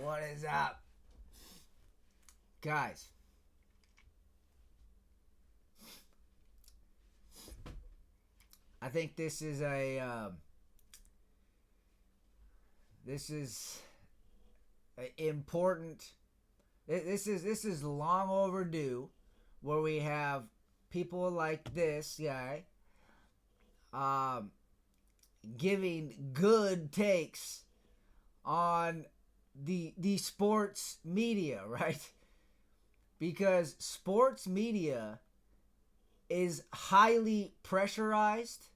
What is up, guys? I think this is important. This is long overdue, where we have people like this guy giving good takes on the sports media, right? Because sports media is highly pressurized,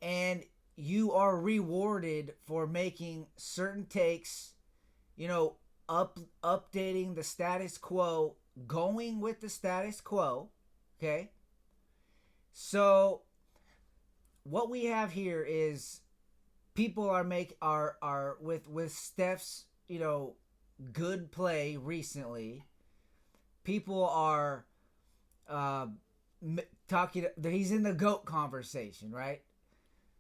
and you are rewarded for making certain takes, updating the status quo, going with the status quo, okay? So what we have here is people are with Steph's, good play recently. People are talking. He's in the GOAT conversation, right?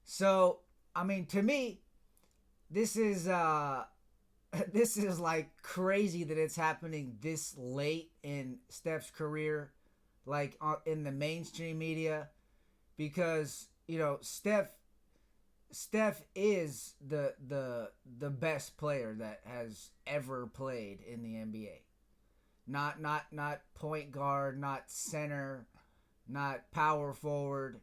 So, I mean, to me, this is like crazy that it's happening this late in Steph's career, like in the mainstream media, because Steph is the best player that has ever played in the NBA. Not point guard, not center, not power forward.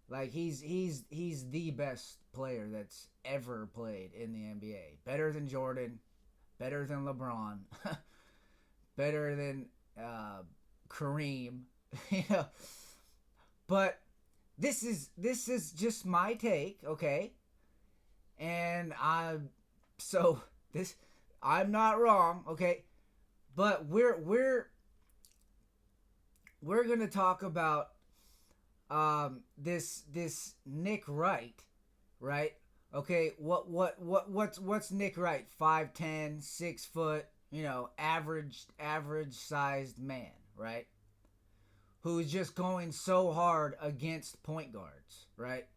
Like he's the best player that's ever played in the NBA. Better than Jordan, better than LeBron, better than Kareem. But this is just my take, okay? And I'm not wrong, okay? But we're gonna talk about this Nick Wright, right? Okay, what's Nick Wright? 5'10", 6 foot, average sized man, right? Who's just going so hard against point guards, right?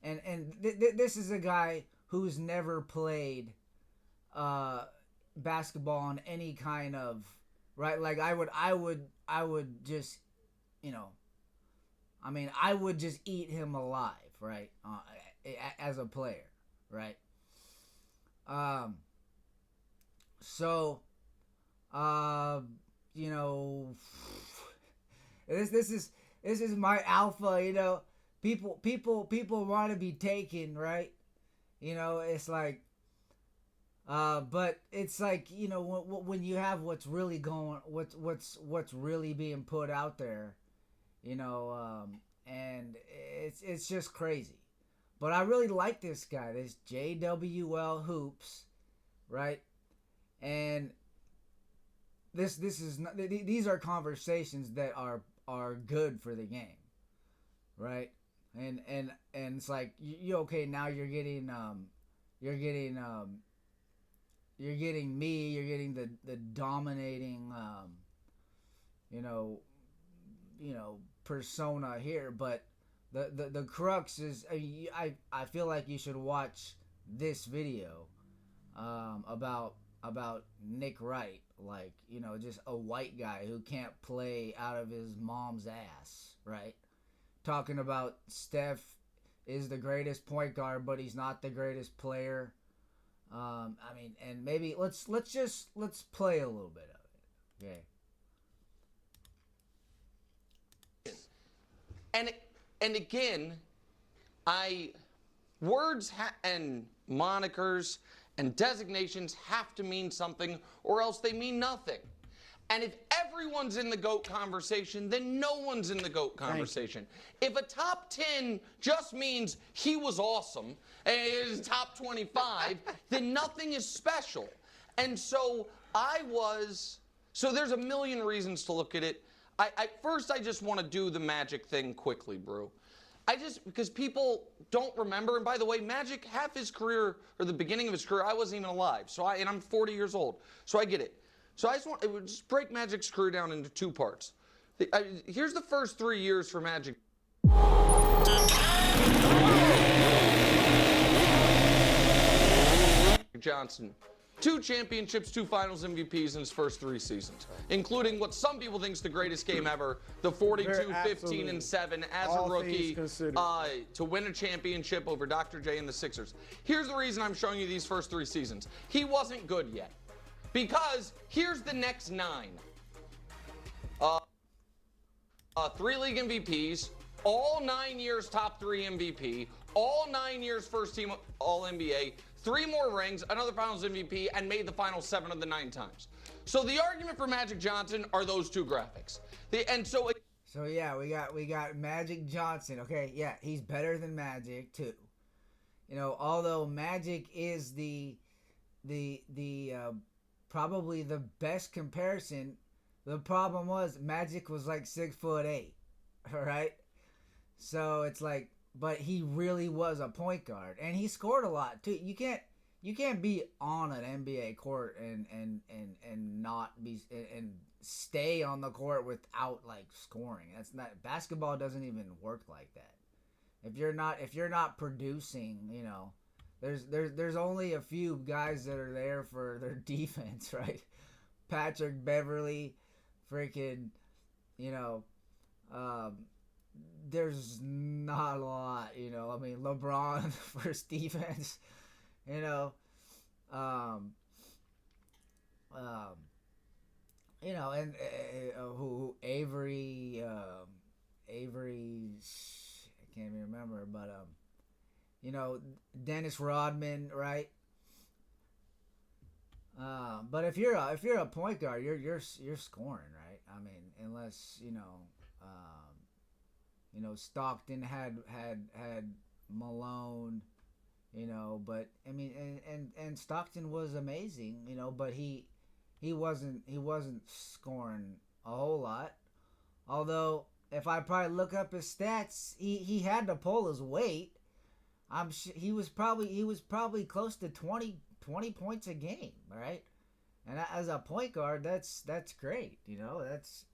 And this is a guy who's never played basketball on any kind of, right? Like I would just, I would just eat him alive, right? As a player, right? So, this is my alpha, People want to be taken, right? It's like, but it's like, when you have what's really what's really being put out there, and it's just crazy. But I really like this guy, this JWL Hoops, right? And this is not, these are conversations that are good for the game, right? And it's like you okay, now you're getting me, you're getting the dominating persona here, but the crux is, I feel like you should watch this video about Nick Wright, like, just a white guy who can't play out of his mom's ass, right? Talking about Steph is the greatest point guard, but he's not the greatest player. And maybe let's play a little bit of it, okay? And again, words and monikers and designations have to mean something, or else they mean nothing. And if everyone's in the GOAT conversation, then no one's in the GOAT conversation. If a top 10 just means he was awesome, and is top 25, then nothing is special. And so so there's a million reasons to look at it. First, I just want to do the Magic thing quickly, bro. Because people don't remember, and by the way, Magic, half his career, or the beginning of his career, I wasn't even alive. And I'm 40 years old, so I get it. So it would just break Magic's career down into two parts. Here's the first 3 years for Magic Johnson. 2 championships, 2 finals MVPs in his first 3 seasons, including what some people think is the greatest game ever, the 42-15-7 as All a rookie to win a championship over Dr. J and the Sixers. Here's the reason I'm showing you these first 3 seasons. He wasn't good yet. Because here's the next 9. 3 league MVPs, all 9 years top 3 MVP, all 9 years first team All-NBA, 3 more rings, another Finals MVP, and made the Finals 7 of the 9 times. So the argument for Magic Johnson are those 2 graphics. So yeah, we got Magic Johnson. Okay, yeah, he's better than Magic too. You know, although Magic is the probably the best comparison, the problem was Magic was like 6'8", all right? So it's like, but he really was a point guard, and he scored a lot too. You can't be on an NBA court and not be and stay on the court without like scoring. That's not, basketball doesn't even work like that. If you're not producing, you know, there's only a few guys that are there for their defense, right? Patrick Beverly, freaking, you know, there's not a lot, you know. I mean, LeBron for his defense, you know, you know, and who Avery, I can't even remember, but you know, Dennis Rodman, right? But if you're a point guard, you're scoring, right? I mean, unless you know, Stockton had Malone, you know, but I mean, and Stockton was amazing, you know, but he wasn't scoring a whole lot. Although if I probably look up his stats, he had to pull his weight. I'm sure he was probably close to 20 points a game, right? And as a point guard, that's great, you know. That's,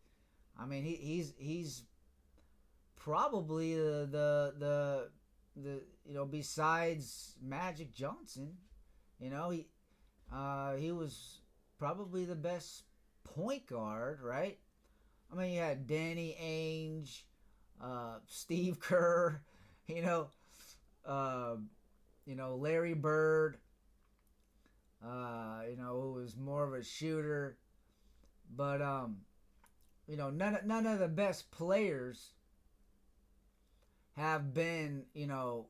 I mean, he's probably the you know, besides Magic Johnson, you know, he was probably the best point guard, right? I mean, you had Danny Ainge, Steve Kerr, you know, Larry Bird, you know, who was more of a shooter, but you know, none of the best players have been, you know,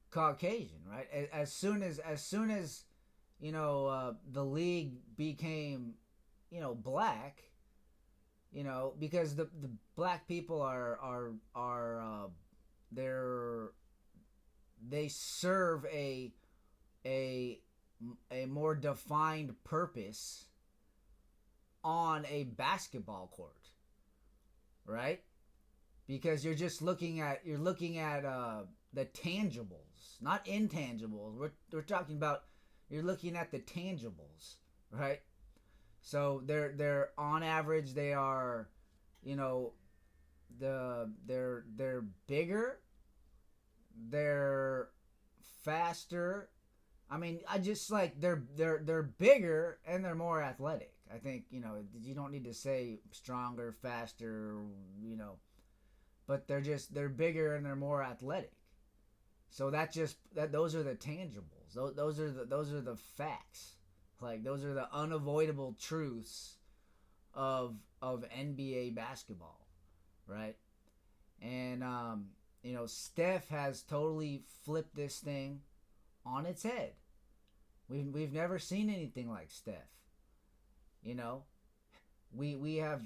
Caucasian, right? As soon as you know, the league became, you know, black, you know, because the black people they serve a more defined purpose on a basketball court, right? Because you're looking at the tangibles, not intangibles. We're talking about, you're looking at the tangibles, right? So they're on average, they are, you know, they're bigger, they're faster. I mean, I just like they're bigger and they're more athletic. I think, you know, you don't need to say stronger, faster, you know, but they're bigger and they're more athletic. So those are the tangibles. Those are the facts. Like, those are the unavoidable truths of NBA basketball, right? And you know, Steph has totally flipped this thing on its head. We've never seen anything like Steph. You know, we have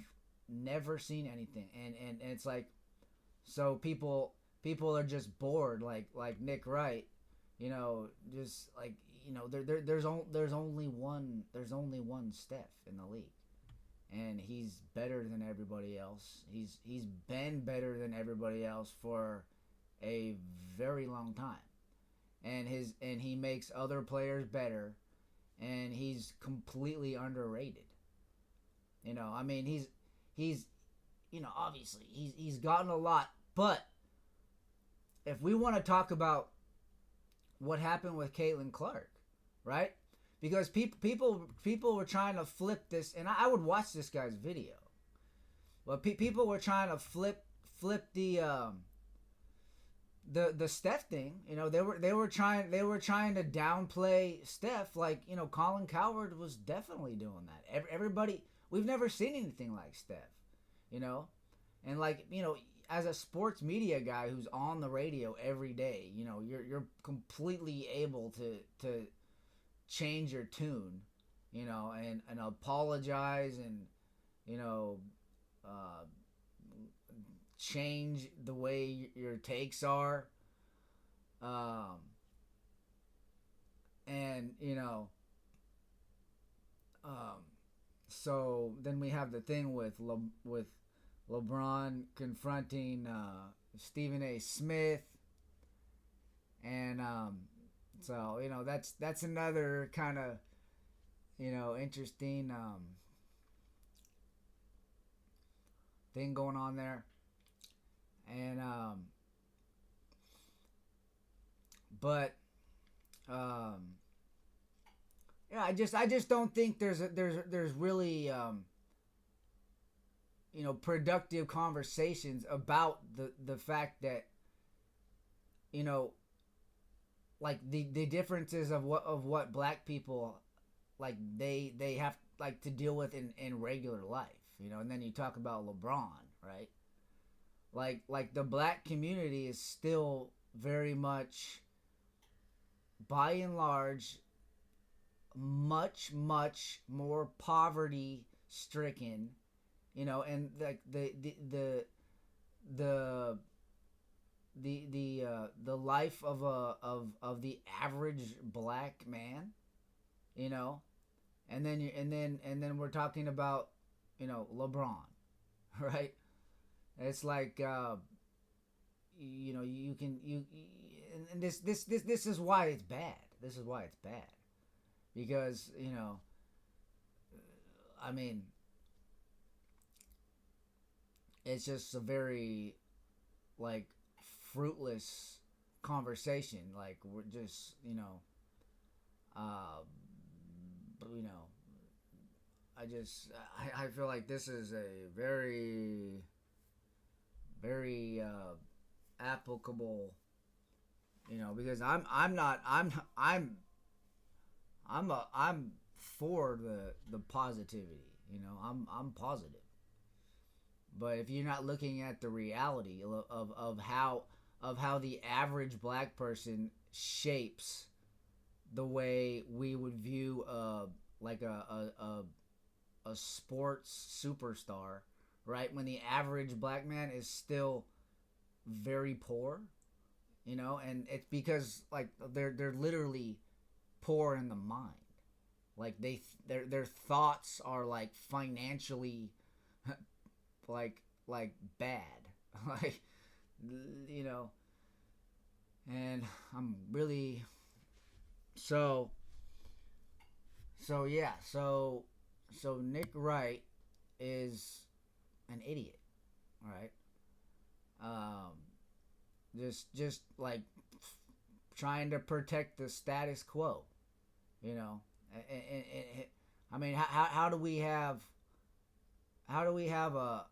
never seen anything, and it's like, so people are just bored, like Nick Wright, you know, just like, you know, there's only one Steph in the league, and he's better than everybody else. He's been better than everybody else for a very long time, and he makes other players better, and he's completely underrated. You know, I mean, he's you know, obviously he's gotten a lot, but if we want to talk about what happened with Caitlin Clark, right? because people were trying to flip this, and I would watch this guy's video, but people were trying to flip the Steph thing. You know, they were trying to downplay Steph, like, you know, Colin Cowherd was definitely doing that. Everybody, we've never seen anything like Steph, you know, and like, you know, as a sports media guy who's on the radio every day, you know, you're completely able to change your tune, you know, and apologize, and, you know, change the way your takes are, and, you know, so then we have the thing with LeBron confronting Stephen A. Smith, and so, you know, that's another kind of, you know, interesting thing going on there. And but yeah, I just don't think there's really you know, productive conversations about the fact that, you know, like the differences of what black people, like, they have, like, to deal with in regular life, you know. And then you talk about LeBron, right? Like the black community is still very much, by and large, much more poverty stricken, you know, and like the life of the average black man, you know. And then we're talking about, you know, LeBron, right? It's like, you know, and this is why it's bad. This is why it's bad, because, you know, I mean, it's just a very, like, fruitless conversation. Like, we're just, you know, I feel like this is a very applicable, you know, because I'm for the positivity, you know. I'm positive. But if you're not looking at the reality of how the average black person shapes the way we would view like a sports superstar, right? When the average black man is still very poor, you know, and it's because, like, they're literally poor in the mind. Like, their thoughts are, like, financially like bad, like, you know. And I'm really so yeah, so Nick Wright is an idiot, right? Just like trying to protect the status quo, you know. And I mean, how do we have a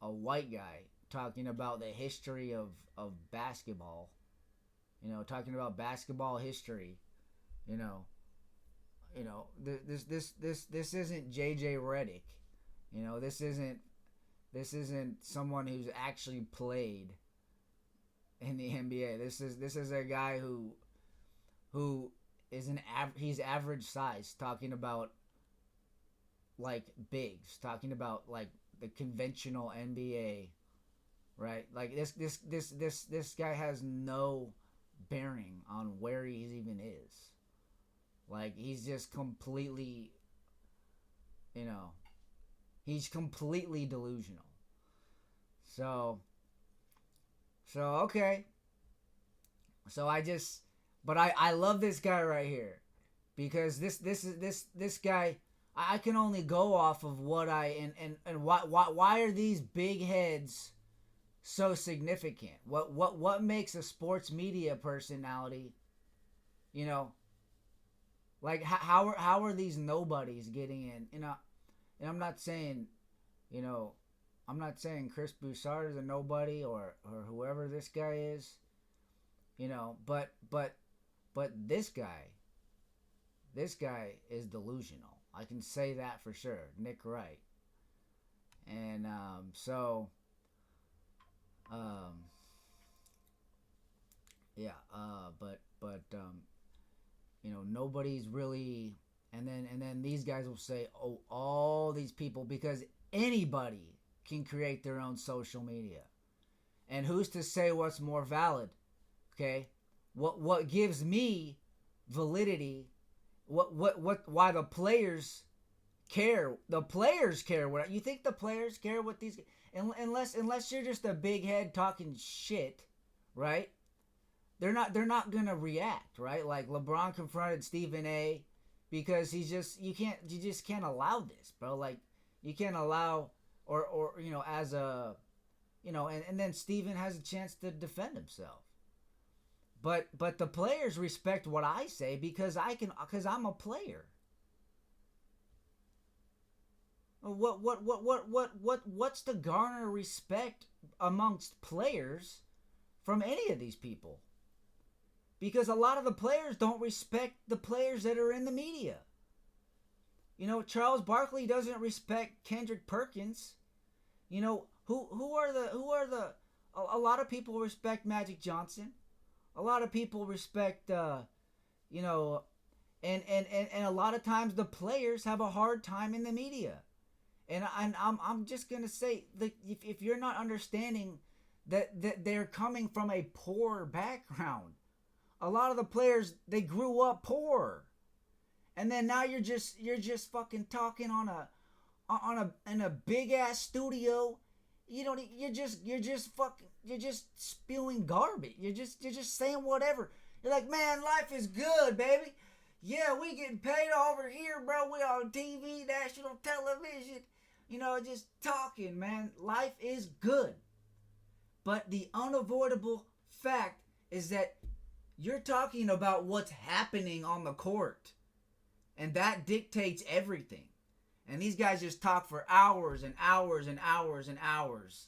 white guy talking about the history of basketball, you know, talking about basketball history, you know, this isn't JJ Redick, you know, this isn't someone who's actually played in the NBA. This is a guy who is he's average size, talking about, like, bigs, talking about, like, the conventional NBA, right? Like, this guy has no bearing on where he even is. Like, he's just completely, you know, he's completely delusional. So okay. So I love this guy right here, because this guy, I can only go off of what and why are these big heads so significant? What makes a sports media personality, you know, Like how are these nobodies getting in? You know, and I'm not saying, you know, I'm not saying Chris Broussard is a nobody or whoever this guy is, you know, but this guy is delusional. I can say that for sure. Nick Wright. And yeah, you know, nobody's really, and then these guys will say, oh, all these people, because anybody can create their own social media. And who's to say what's more valid? Okay? What gives me validity, why the players care? The players care what you think the players care what these, unless you're just a big head talking shit, right? They're not gonna react, right? Like LeBron confronted Stephen A because you just can't allow this, bro. Like you can't allow or you know, as a, you know, and then Stephen has a chance to defend himself. But the players respect what I say because I'm a player. What's to garner respect amongst players from any of these people? Because a lot of the players don't respect the players that are in the media. You know, Charles Barkley doesn't respect Kendrick Perkins. You know, who are the a lot of people respect Magic Johnson. A lot of people respect you know, and a lot of times the players have a hard time in the media. And I'm just going to say that if you're not understanding that they're coming from a poor background. A lot of the players, they grew up poor. And then now you're just fucking talking in a big ass studio. You're just spewing garbage. You're just saying whatever. You're like, man, life is good, baby. Yeah, we getting paid over here, bro. We on TV, national television. You know, just talking, man. Life is good. But the unavoidable fact is that you're talking about what's happening on the court. And that dictates everything. And these guys just talk for hours and hours and hours and hours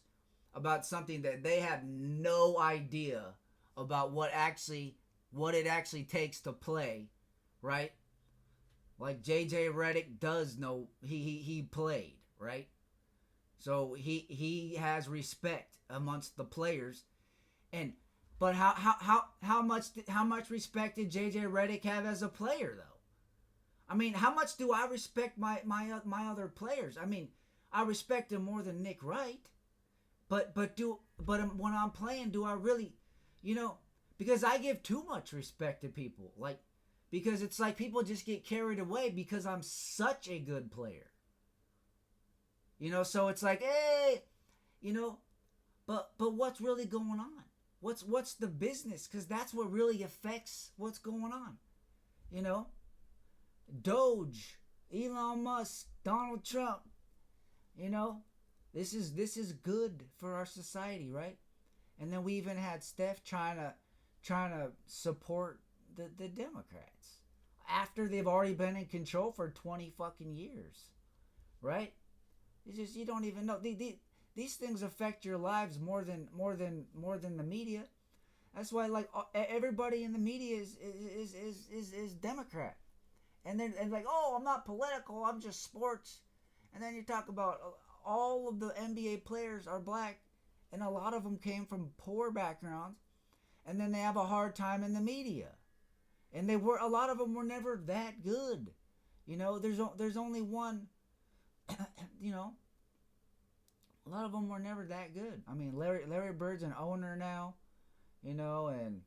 about something that they have no idea about what it actually takes to play, right? Like JJ Redick does know he played, right? So he has respect amongst the players. But how much respect did JJ Redick have as a player though? I mean, how much do I respect my other players? I mean, I respect them more than Nick Wright. But when I'm playing, do I really, you know, because I give too much respect to people, like, because it's like people just get carried away because I'm such a good player. You know, so it's like, hey, you know, but what's really going on? What's the business? Because that's what really affects what's going on. You know, Doge, Elon Musk, Donald Trump. You know, this is good for our society, right? And then we even had Steph trying to support the Democrats after they've already been in control for 20 fucking years, right? It's just, you don't even know. These things affect your lives more than the media. That's why, like, everybody in the media is Democrat, and they're like, oh, I'm not political, I'm just sports. And then you talk about all of the NBA players are black, and a lot of them came from poor backgrounds, and then they have a hard time in the media, and a lot of them were never that good. You know, there's only one. You know, a lot of them were never that good. I mean, Larry Bird's an owner now, you know, and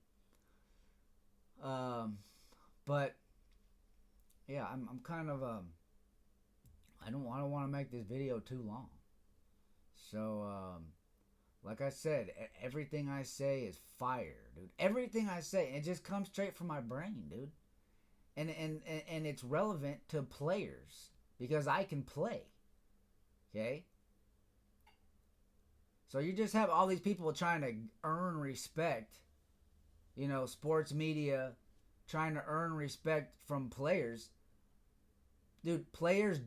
but yeah, I'm kind of I don't want to make this video too long. So like I said, everything I say is fire, dude. Everything I say, it just comes straight from my brain, dude. And it's relevant to players because I can play. Okay? So you just have all these people trying to earn respect, you know, sports media, trying to earn respect from players, dude, players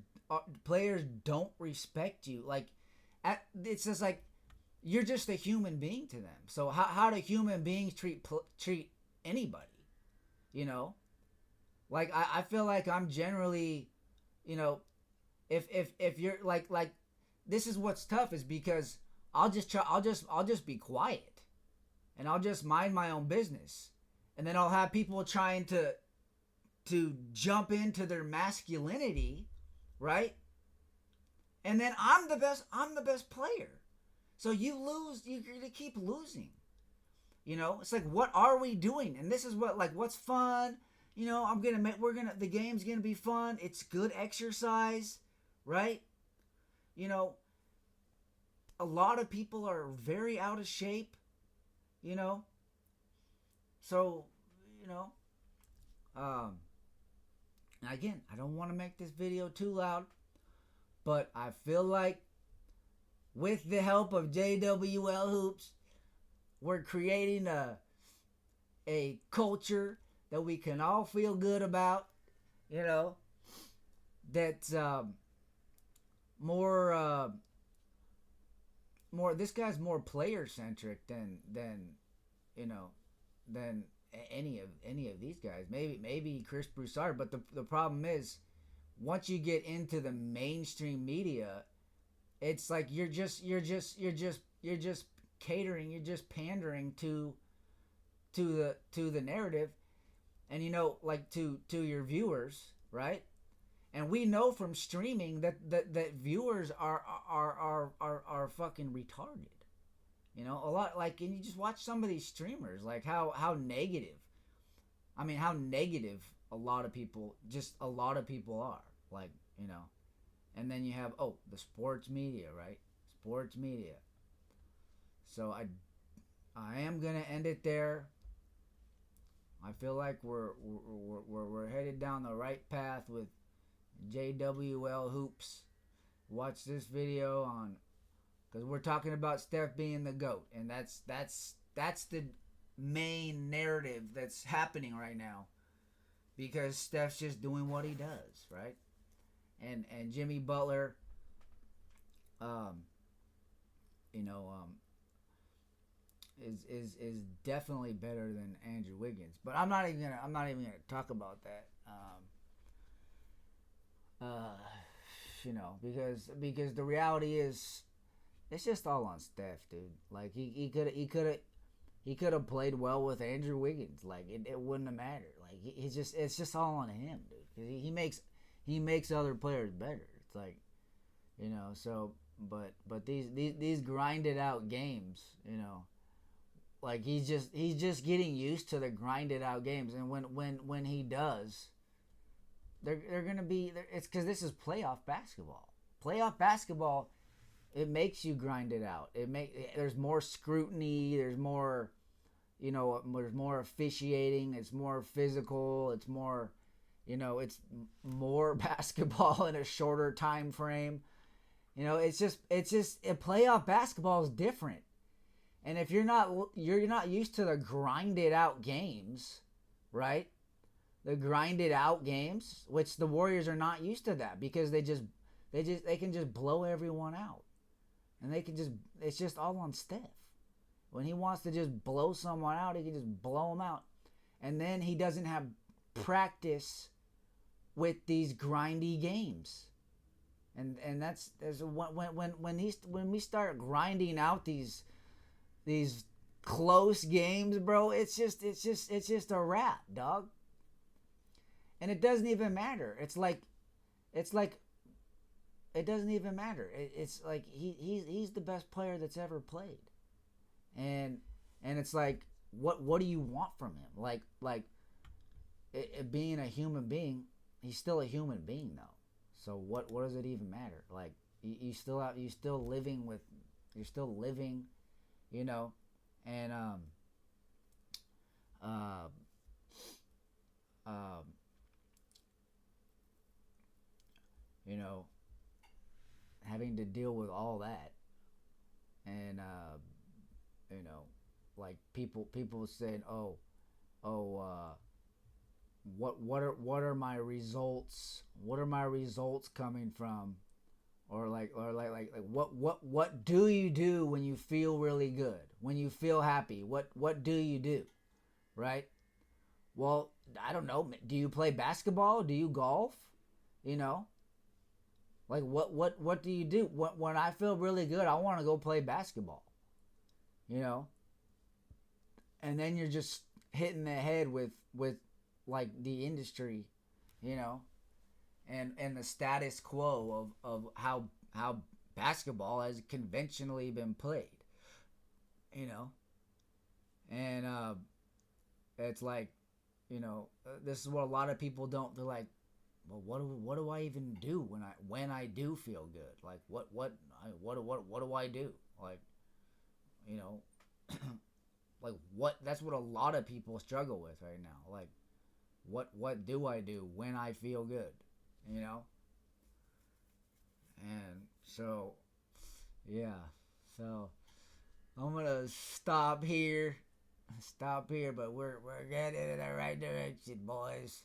don't respect you. Like, it's just like you're just a human being to them. So how do human beings treat anybody? You know, like I feel like I'm generally, you know, if you're like this is what's tough is because I'll just be quiet, and I'll just mind my own business, and then I'll have people trying to jump into their masculinity, right? And then I'm the best player. So you lose, you're going to keep losing. You know, it's like, what are we doing? And this is what's fun. You know, the game's going to be fun. It's good exercise, right? You know, a lot of people are very out of shape, you know. So, you know, again, I don't want to make this video too loud, but I feel like with the help of JWL Hoops, we're creating a culture that we can all feel good about, you know, that's more this guy's more player centric than you know than any of these guys. Maybe Chris Broussard, but the problem is once you get into the mainstream media, it's like you're just catering, you're just pandering to the narrative, and you know, like to your viewers, right? And we know from streaming that viewers are fucking retarded. You know, a lot, like, and you just watch some of these streamers, like how negative. I mean, how negative a lot of people are, like, you know. And then you have the sports media, right? Sports media. So I am gonna end it there. I feel like we're headed down the right path with JWL Hoops. Watch this video because we're talking about Steph being the GOAT, and that's the main narrative that's happening right now, because Steph's just doing what he does, right? And Jimmy Butler, you know, is definitely better than Andrew Wiggins. But I'm not even gonna talk about that. You know, because the reality is, it's just all on Steph, dude. Like he could have played well with Andrew Wiggins. Like it wouldn't have mattered. Like it's just all on him, dude. Because he makes other players better. It's like, you know. So but these grinded out games, you know. Like he's just getting used to the grinded out games, and when he does, they're gonna be. It's because this is playoff basketball. Playoff basketball, it makes you grind it out. There's more scrutiny. There's more, you know. There's more officiating. It's more physical. It's more, you know. It's more basketball in a shorter time frame. You know. It's just playoff basketball is different. And if you're not used to the grinded out games, right? The grinded out games, which the Warriors are not used to that, because they can just blow everyone out. And it's just all on Steph. When he wants to just blow someone out, he can just blow them out. And then he doesn't have practice with these grindy games. And that's when we start grinding out these close games, bro, it's just a wrap, dog. And it doesn't even matter. It's like it doesn't even matter. It's like he's the best player that's ever played. And it's like, what do you want from him? Like it being a human being, he's still a human being though. So what does it even matter? Like you're still living, you know, and you know, having to deal with all that, and you know, like people saying, oh, what are my results? What are my results coming from? Or like what do you do when you feel really good? When you feel happy? What do you do? Right? Well, I don't know. Do you play basketball? Do you golf? You know? Like what do you do? When I feel really good, I want to go play basketball. You know? And then you're just hitting the head with like the industry, you know, and the status quo of how basketball has conventionally been played, you know. And it's like, you know, this is what a lot of people don't. They're like, well, what do I even do when I do feel good? Like what do I do? Like, you know, like what? That's what a lot of people struggle with right now. Like, what do I do when I feel good? You know. And so, yeah. So I'm gonna stop here. But we're getting in the right direction, boys.